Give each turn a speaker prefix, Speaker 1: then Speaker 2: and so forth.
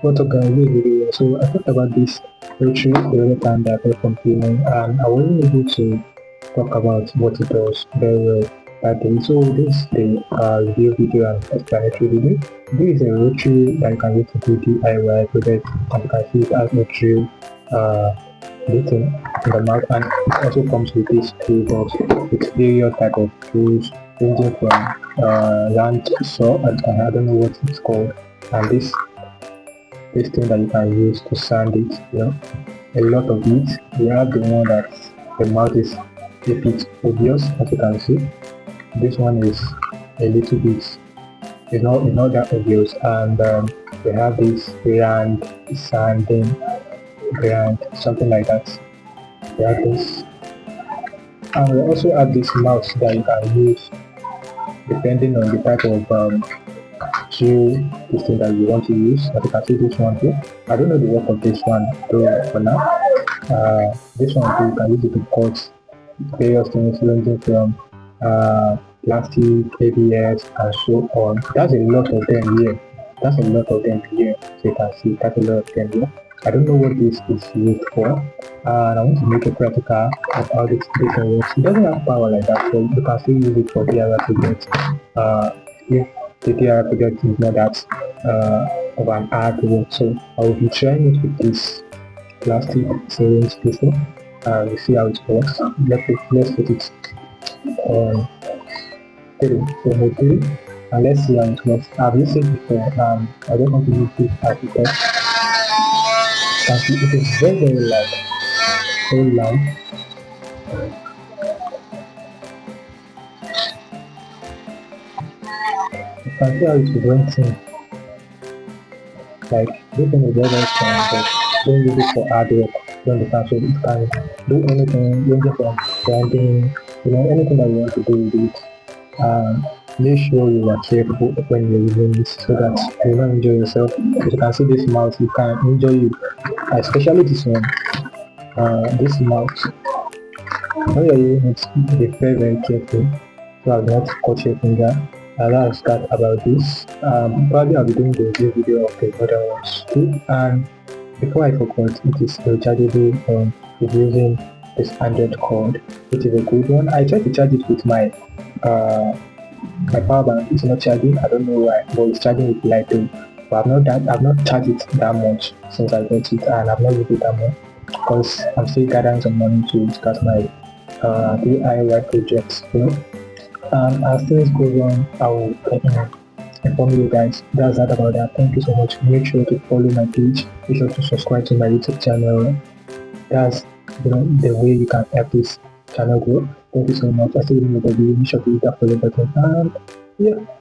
Speaker 1: What's up guys, this video. So I talked about this Rotary the other time that I got from filming, and I wasn't able to talk about what it does very well that day. So this is the review video and explanatory video. This is a Rotary that you can use to do DIY project, and you can see it has Rotary written in the mouth, and it also comes with this toolbox with various type of tools ranging from round saw, and I don't know what it's called, and this thing that you can use to sand it, a lot of it. We have the one that the mouth is a bit obvious, as you can see. This one is a little bit, it's not that obvious, and we have this grand sanding grand, something like that. We have this, and we also have this mouse that you can use depending on the type of to this thing that you want to use. As you can see, this one here, I don't know the work of this one though for now. This one too, you can use it to cut various things ranging from plastic, ABS, and so on. That's a lot of them here. That's a lot of them here. So you can see that's a lot of them here. I don't know what this is used for, and I want to make a practical of how this thing works. It doesn't have power like that, so you can still use it for DIY projects. If the DIY project is not that of an hard work, so I will be trying it with this plastic syringe pistol. We'll see how it works. Let's put it on 3, and let's see how it works. I've used it before, I don't want to use this as because it is very loud, very loud. You can see how it is renting. Like this thing is very strong, but don't use it for hard work. You understand? So it can do anything ranging from grinding, anything that you want to do with it. Make sure you are careful when you're using it so that you don't injure yourself. As you can see, this mouse, you can injure you, especially this one. This mouse, when you're using it, be very careful so as not to cut your finger. That's that about this. Probably I'll be doing the review video of the other ones too. And before I forgot, it is rechargeable with using this Android cord, which is a good one. I tried to charge it with my power bank. It's not charging. I don't know why, but it's charging with light too. But I've not charged it that much since I got it, and I've not used it that much because I'm still gathering some money to start my DIY projects. As things go on, I will inform you guys. That's that about that. Thank you so much. Make sure to follow my page. Make sure to subscribe to my YouTube channel. That's the way you can help this channel grow. Thank you so much. I still need the video. Make sure to hit that follow button. And yeah.